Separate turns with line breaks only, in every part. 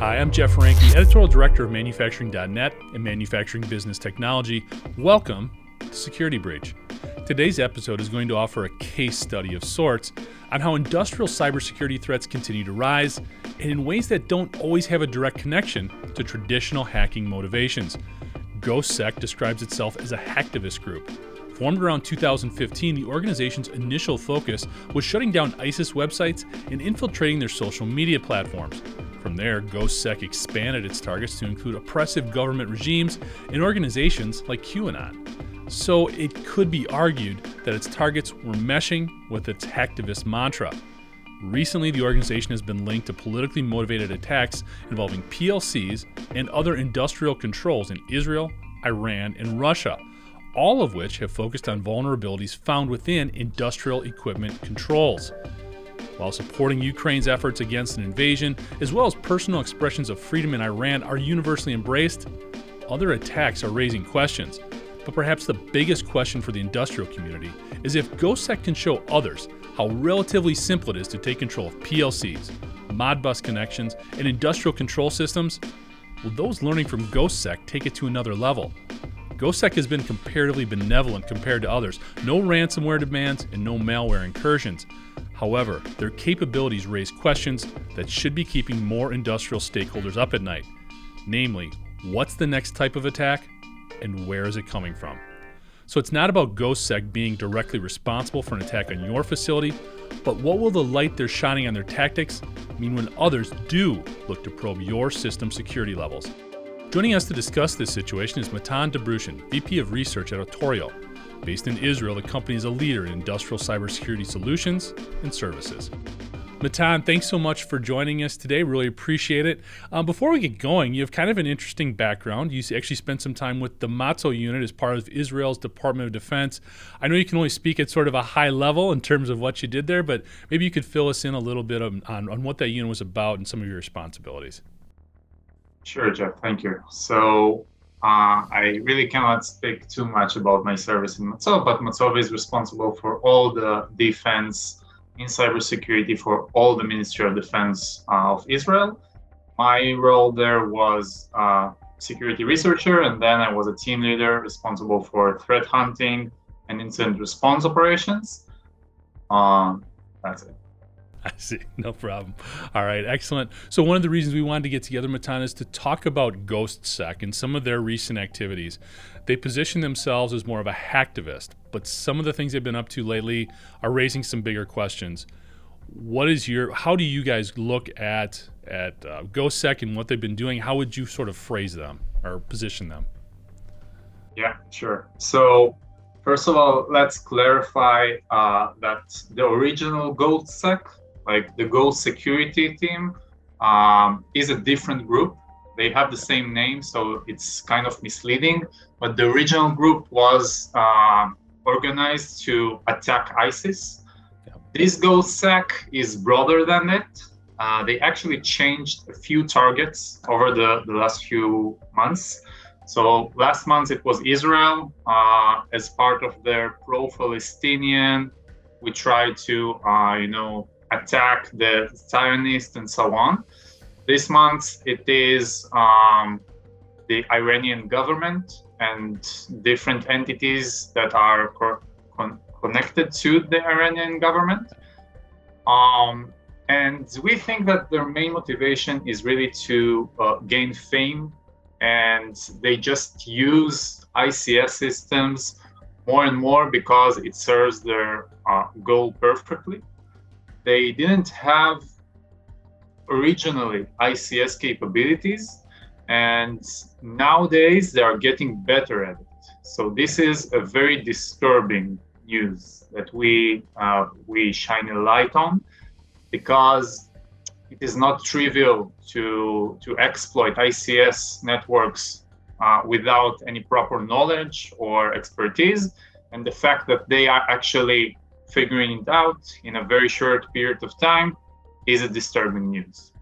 Hi, I'm Jeff Ranke, Editorial Director of Manufacturing.net and Manufacturing Business Technology. Welcome to Security Breach. Today's episode is going to offer a case study of sorts on how industrial cybersecurity threats continue to rise and in ways that don't always have a direct connection to traditional hacking motivations. GhostSec describes itself as a hacktivist group. Formed around 2015, the organization's initial focus was shutting down ICS websites and infiltrating their social media platforms. From there, GhostSec expanded its targets to include oppressive government regimes and organizations like QAnon. So it could be argued that its targets were meshing with its hacktivist mantra. Recently, the organization has been linked to politically motivated attacks involving PLCs and other industrial controls in Israel, Iran, and Russia, all of which have focused on vulnerabilities found within industrial equipment controls. While supporting Ukraine's efforts against an invasion, as well as personal expressions of freedom in Iran are universally embraced, other attacks are raising questions. But perhaps the biggest question for the industrial community is if GhostSec can show others how relatively simple it is to take control of PLCs, MODBus connections, and industrial control systems, will those learning from GhostSec take it to another level? GhostSec has been comparatively benevolent compared to others. No ransomware demands and no malware incursions. However, their capabilities raise questions that should be keeping more industrial stakeholders up at night. Namely, what's the next type of attack and where is it coming from? So it's not about GhostSec being directly responsible for an attack on your facility, but what will the light they're shining on their tactics mean when others do look to probe your system security levels? Joining us to discuss this situation is Matan Dobrushin, VP of Research at OTORIO. Based in Israel, the company is a leader in industrial cybersecurity solutions and services. Matan, thanks so much for joining us today. Really appreciate it. Before we get going, you have kind of an interesting background. You actually spent some time with the Matzah unit as part of Israel's Department of Defense. I know you can only speak at sort of a high level in terms of what you did there, but maybe you could fill us in a little bit on what that unit was about and some of your responsibilities.
Sure, Jeff. Thank you. So I really cannot speak too much about my service in Matzah, but Matzah is responsible for all the defense in cybersecurity for all the Ministry of Defense of Israel. My role there was security researcher, and then I was a team leader responsible for threat hunting and incident response operations. That's it.
I see. No problem. All right. Excellent. So one of the reasons we wanted to get together, Matan, is to talk about GhostSec and some of their recent activities. They position themselves as more of a hacktivist, but some of the things they've been up to lately are raising some bigger questions. How do you guys look at GhostSec and what they've been doing? How would you sort of phrase them or position them?
Yeah, sure. So first of all, let's clarify that the original GhostSec, like the GhostSecurity team, is a different group. They have the same name, so it's kind of misleading. But the original group was organized to attack ICS. Yeah. This GhostSec is broader than it. They actually changed a few targets over the last few months. So last month it was Israel. As part of their pro-Palestinian, we tried to, attack the Zionists and so on. This month it is the Iranian government and different entities that are connected to the Iranian government. And we think that their main motivation is really to gain fame, and they just use ICS systems more and more because it serves their goal perfectly. They didn't have originally ICS capabilities, and nowadays they are getting better at it. So this is a very disturbing news that we shine a light on, because it is not trivial to exploit ICS networks without any proper knowledge or expertise. And the fact that they are actually figuring it out in a very short period of time is a disturbing news.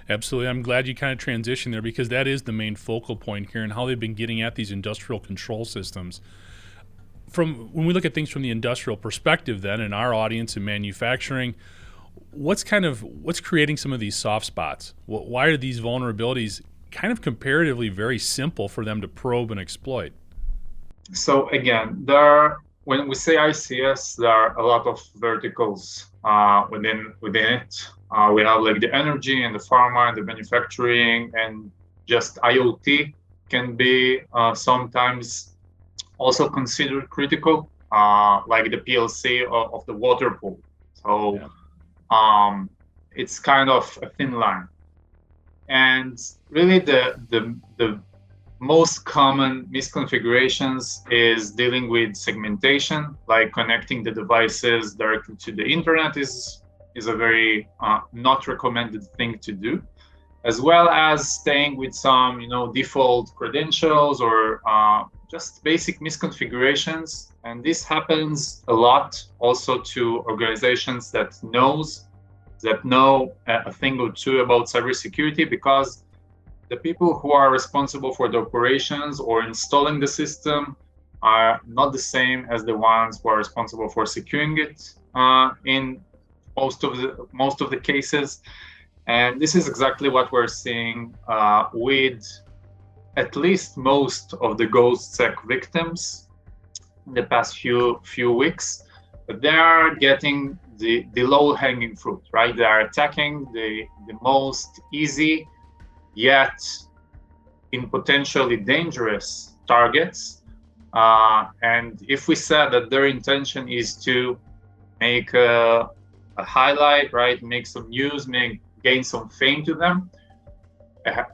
Absolutely. I'm glad you kind of transitioned there, because that is the main focal point here and how they've been getting at these industrial control systems. When we look at things from the industrial perspective then, in our audience in manufacturing, What's creating some of these soft spots? Why are these vulnerabilities kind of comparatively very simple for them to probe and exploit?
So again, when we say ICS, there are a lot of verticals within it. We have like the energy and the pharma and the manufacturing, and just IoT can be sometimes also considered critical, like the PLC of the water pool. So it's kind of a thin line. And really the most common misconfigurations is dealing with segmentation, like connecting the devices directly to the internet is a very not recommended thing to do, as well as staying with some default credentials or just basic misconfigurations. And this happens a lot also to organizations that know a thing or two about cybersecurity, because the people who are responsible for the operations or installing the system are not the same as the ones who are responsible for securing it in most of the cases. And this is exactly what we're seeing with at least most of the GhostSec victims in the past few weeks. But they are getting the low-hanging fruit, right? They are attacking the most easy yet in potentially dangerous targets. And if we said that their intention is to make a highlight, right, make some news, gain some fame to them, a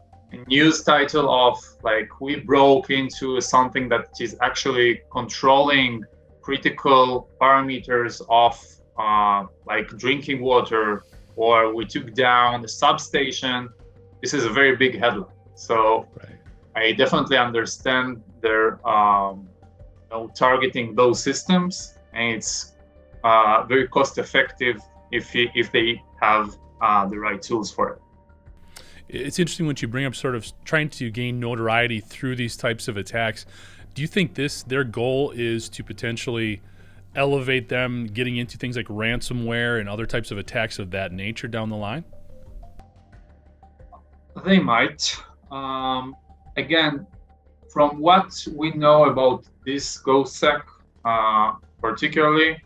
news title of like, we broke into something that is actually controlling critical parameters of like drinking water, or we took down the substation, this is a very big headline. So I definitely understand their targeting those systems, and it's very cost effective if they have the right tools for it.
It's interesting when you bring up sort of trying to gain notoriety through these types of attacks. Do you think their goal is to potentially elevate them getting into things like ransomware and other types of attacks of that nature down the line?
They might. Again, from what we know about this GhostSec particularly,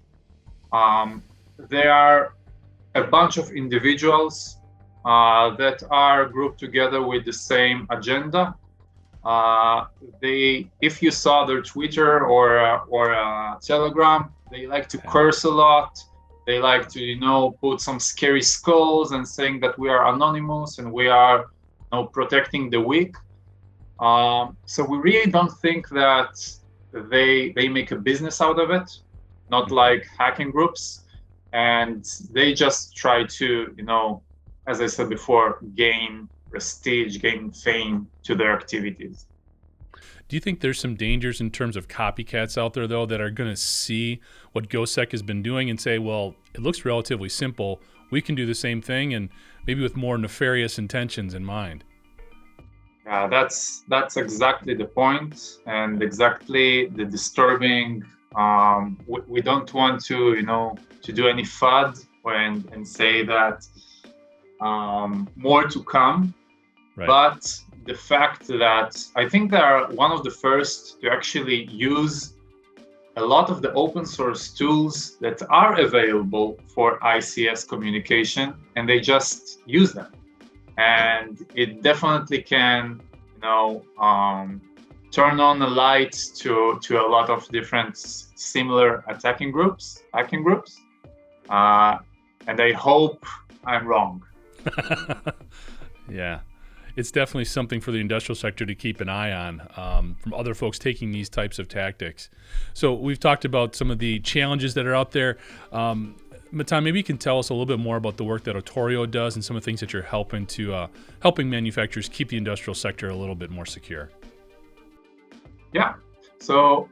there are a bunch of individuals that are grouped together with the same agenda. If you saw their Twitter or Telegram, they like to curse a lot. They like to, put some scary skulls and saying that we are anonymous and we are, protecting the weak. So we really don't think that they make a business out of it, not like hacking groups, and they just try to, as I said before, gain prestige, gain fame to their activities.
Do you think there's some dangers in terms of copycats out there, though, that are going to see what GhostSec has been doing and say, well, it looks relatively simple, we can do the same thing, and maybe with more nefarious intentions in mind?
Yeah, that's exactly the point, and exactly the disturbing. We don't want to do any FUD and say that more to come. Right. But the fact that I think they are one of the first to actually use a lot of the open source tools that are available for ICS communication, and they just use them. And it definitely can, turn on the light to a lot of different similar hacking groups. And I hope I'm wrong.
Yeah. It's definitely something for the industrial sector to keep an eye on from other folks taking these types of tactics. So we've talked about some of the challenges that are out there. Matan, maybe you can tell us a little bit more about the work that OTORIO does and some of the things that you're helping manufacturers keep the industrial sector a little bit more secure.
Yeah. So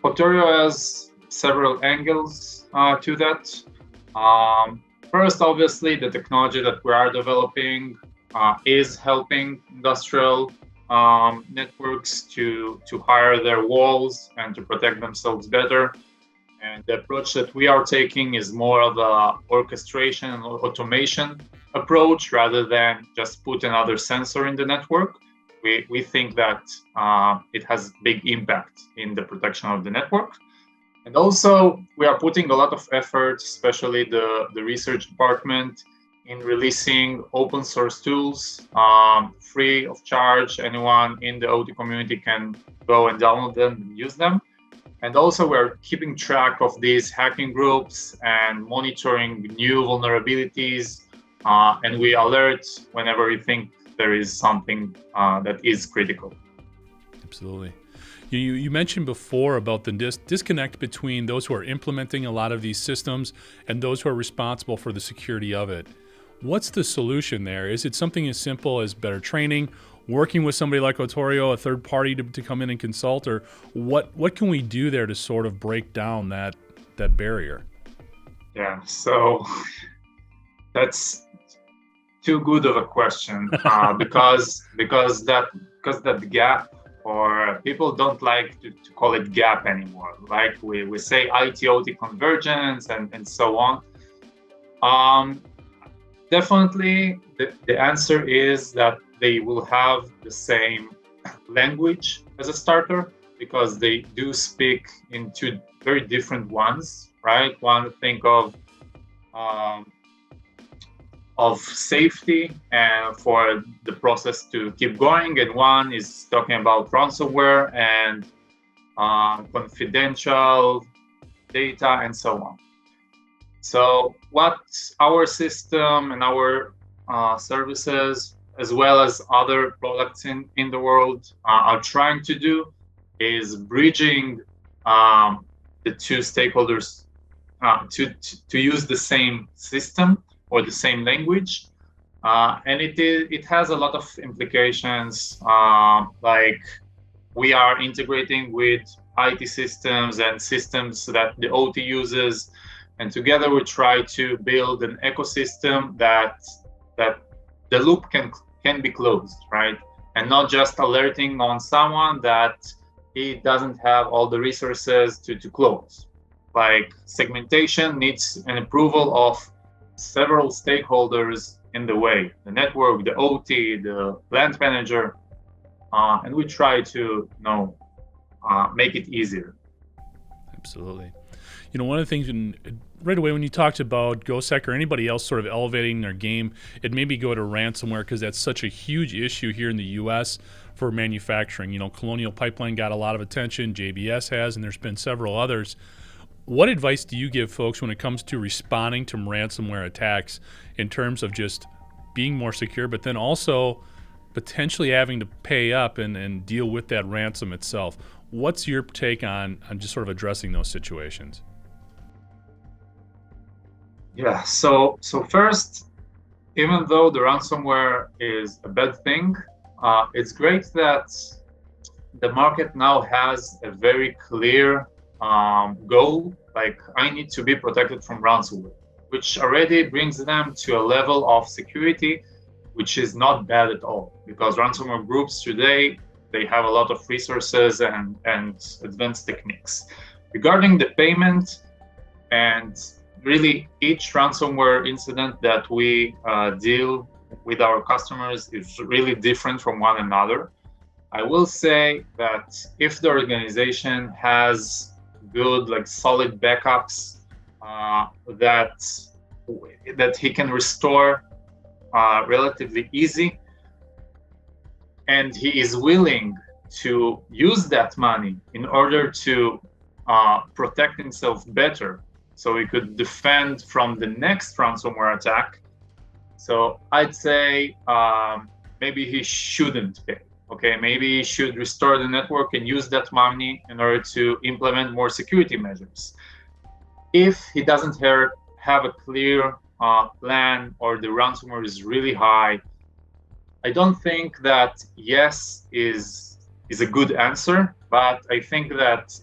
OTORIO has several angles to that. First, obviously, the technology that we are developing is helping industrial networks to hire their walls and to protect themselves better. And the approach that we are taking is more of a orchestration and automation approach rather than just put another sensor in the network. We think that it has big impact in the protection of the network. And also, we are putting a lot of effort, especially the research department, in releasing open source tools, free of charge. Anyone in the OT community can go and download them and use them. And also, we're keeping track of these hacking groups and monitoring new vulnerabilities. And we alert whenever we think there is something that is critical.
Absolutely. You mentioned before about the disconnect between those who are implementing a lot of these systems and those who are responsible for the security of it. What's the solution there? Is it something as simple as better training, working with somebody like OTORIO, a third party to come in and consult, or what can we do there to sort of break down that barrier?
Yeah, so that's too good of a question because that gap, or people don't like to call it gap anymore. Like we say IT-OT convergence and so on. Definitely, the answer is that they will have the same language as a starter because they do speak in two very different ones, right? One, think of safety and for the process to keep going, and one is talking about ransomware and confidential data and so on. So what our system and our services, as well as other products in the world, are trying to do is bridging the two stakeholders to use the same system or the same language. And it has a lot of implications, like we are integrating with IT systems and systems that the OT uses. And together we try to build an ecosystem that the loop can be closed, right? And not just alerting on someone that he doesn't have all the resources to close. Like segmentation needs an approval of several stakeholders in the way, the network, the OT, the plant manager, and we try to make it easier.
Absolutely. One of the things right away when you talked about GhostSec or anybody else sort of elevating their game, it made me go to ransomware because that's such a huge issue here in the U.S. for manufacturing. Colonial Pipeline got a lot of attention, JBS has, and there's been several others. What advice do you give folks when it comes to responding to ransomware attacks in terms of just being more secure, but then also potentially having to pay up and deal with that ransom itself? What's your take on just sort of addressing those situations?
Yeah, so first, even though the ransomware is a bad thing, it's great that the market now has a very clear goal, like I need to be protected from ransomware, which already brings them to a level of security which is not bad at all, because ransomware groups today, they have a lot of resources and advanced techniques. Regarding the payment, and really each ransomware incident that we deal with our customers is really different from one another. I will say that if the organization has good, like solid backups that he can restore relatively easy, and he is willing to use that money in order to protect himself better, so he could defend from the next ransomware attack. So I'd say maybe he shouldn't pay. Okay, maybe he should restore the network and use that money in order to implement more security measures. If he doesn't have a clear plan, or the ransomware is really high, I don't think that yes is a good answer, but I think that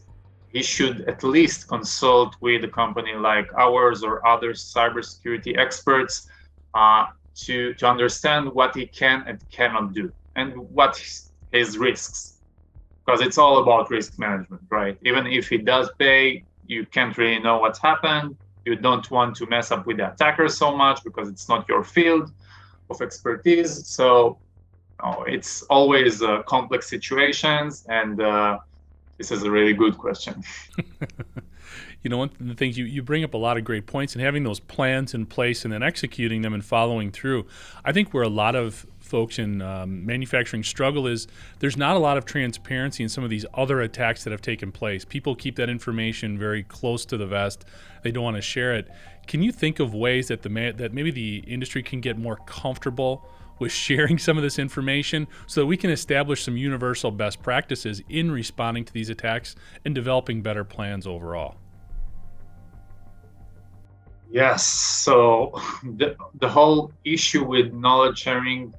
he should at least consult with a company like ours or other cybersecurity experts to understand what he can and cannot do and what his risks, because it's all about risk management, right? Even if he does pay, you can't really know what's happened. You don't want to mess up with the attacker so much because it's not your field of expertise. So it's always complex situations, and this is a really good question.
One of the things you bring up a lot of great points, and having those plans in place and then executing them and following through. I think where a lot of folks in manufacturing struggle is there's not a lot of transparency in some of these other attacks that have taken place. People keep that information very close to the vest. They don't want to share it. Can you think of ways that that maybe the industry can get more comfortable with sharing some of this information so that we can establish some universal best practices in responding to these attacks and developing better plans overall?
Yes, so the whole issue with knowledge sharing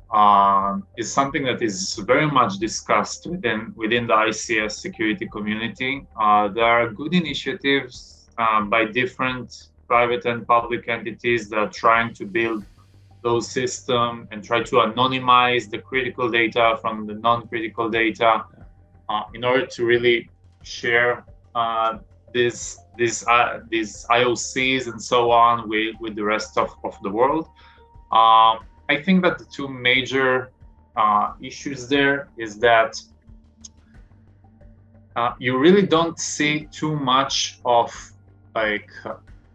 is something that is very much discussed within the ICS security community. There are good initiatives by different private and public entities that are trying to build those systems and try to anonymize the critical data from the non-critical data in order to really share these IOCs and so on with the rest of the world. I think that the two major issues there is that you really don't see too much of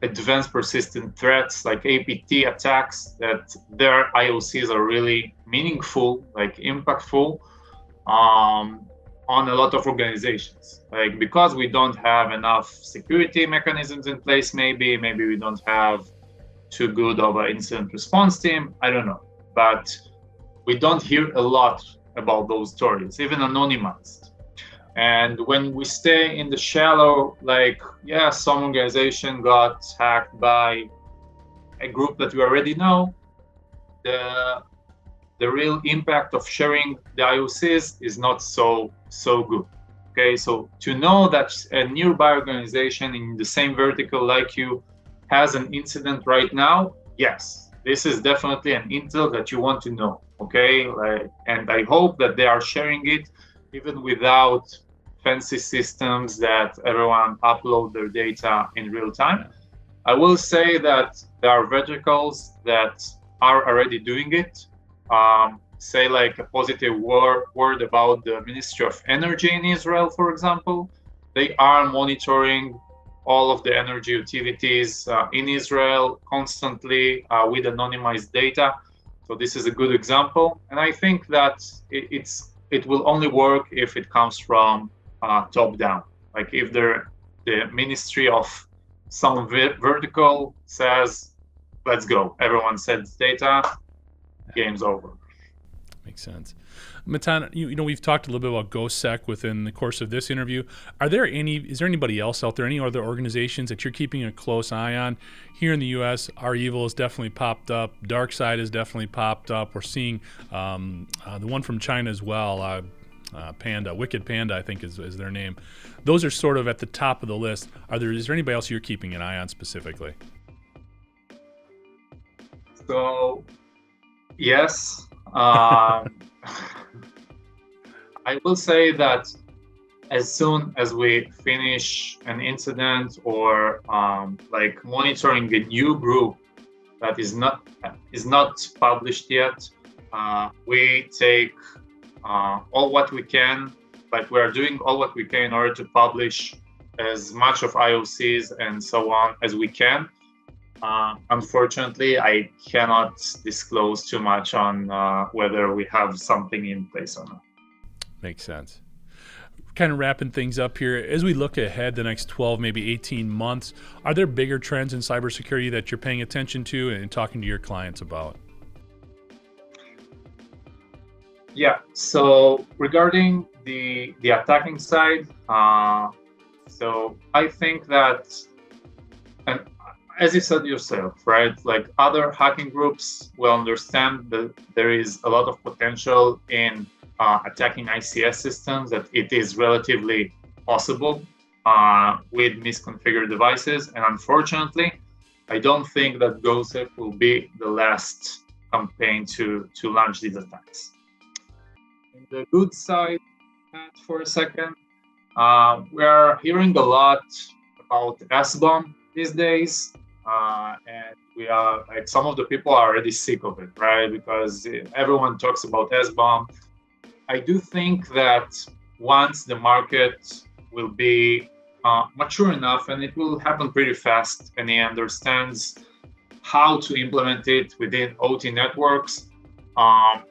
advanced persistent threats like APT attacks, that their IOCs are really meaningful, impactful on a lot of organizations. Because we don't have enough security mechanisms in place, maybe we don't have too good of an incident response team, I don't know. But we don't hear a lot about those stories, even anonymized. And when we stay in the shallow, some organization got hacked by a group that we already know, the real impact of sharing the IOCs is not so good. Okay, so to know that a nearby organization in the same vertical like you has an incident right now, yes, this is definitely an intel that you want to know. Okay, and I hope that they are sharing it even without fancy systems that everyone upload their data in real time. I will say that there are verticals that are already doing it. Say a positive word about the Ministry of Energy in Israel, for example. They are monitoring all of the energy utilities in Israel constantly with anonymized data. So this is a good example. And I think that it will only work if it comes from top down. If the Ministry of some vertical says, let's go, everyone sends data, game's over.
Makes sense. Matan, we've talked a little bit about GhostSec within the course of this interview. Is there anybody else out there, any other organizations that you're keeping a close eye on? Here in the U.S., REvil has definitely popped up. DarkSide has definitely popped up. We're seeing the one from China as well, Panda, Wicked Panda, I think is their name. Those are sort of at the top of the list. Is there anybody else you're keeping an eye on specifically?
So, yes. I will say that as soon as we finish an incident or monitoring a new group that is not published yet, we take all what we can. We are doing all what we can in order to publish as much of IOCs and so on as we can. Unfortunately, I cannot disclose too much on whether we have something in place or not.
Makes sense. Kind of wrapping things up here, as we look ahead the next 12, maybe 18 months, are there bigger trends in cybersecurity that you're paying attention to and talking to your clients about?
Yeah, so regarding the attacking side, so I think that, and as you said yourself, right, other hacking groups will understand that there is a lot of potential in attacking ICS systems, that it is relatively possible with misconfigured devices. And unfortunately, I don't think that GhostSec will be the last campaign to launch these attacks. In the good side, for a second, we are hearing a lot about SBOM these days. And we are like, some of the people are already sick of it, right? Because everyone talks about SBOM. I do think that once the market will be mature enough, and it will happen pretty fast, and he understands how to implement it within OT networks,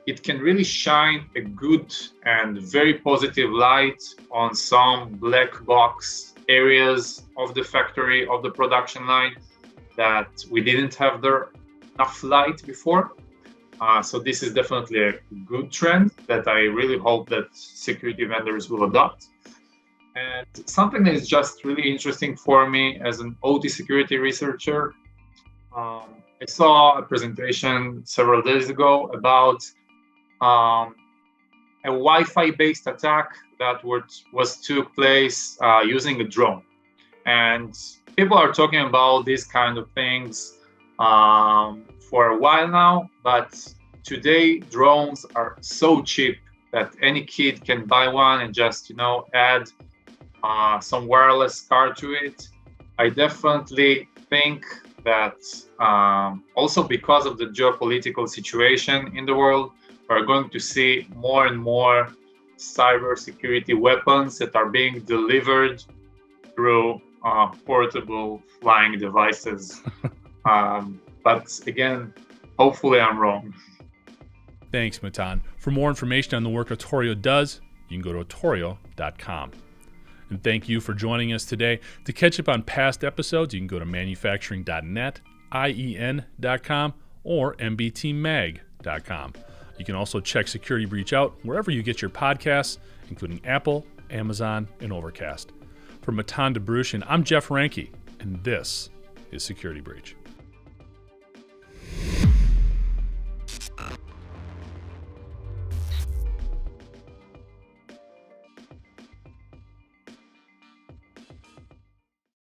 it can really shine a good and very positive light on some black box areas of the factory, of the production line, that we didn't have there enough light before. So this is definitely a good trend that I really hope that security vendors will adopt. And something that is just really interesting for me as an OT security researcher, I saw a presentation several days ago about a Wi-Fi based attack that took place using a drone. And people are talking about these kind of things for a while now, but today drones are so cheap that any kid can buy one and just add some wireless card to it. I definitely think that also because of the geopolitical situation in the world, we're going to see more and more cybersecurity weapons that are being delivered through portable flying devices. But again, hopefully I'm wrong.
Thanks, Matan. For more information on the work OTORIO does, you can go to OTORIO.com. And thank you for joining us today. To catch up on past episodes, you can go to manufacturing.net, IEN.com, or mbtmag.com. You can also check Security Breach out wherever you get your podcasts, including Apple, Amazon, and Overcast. For Matan Dobrushin, I'm Jeff Ranke, and this is Security Breach.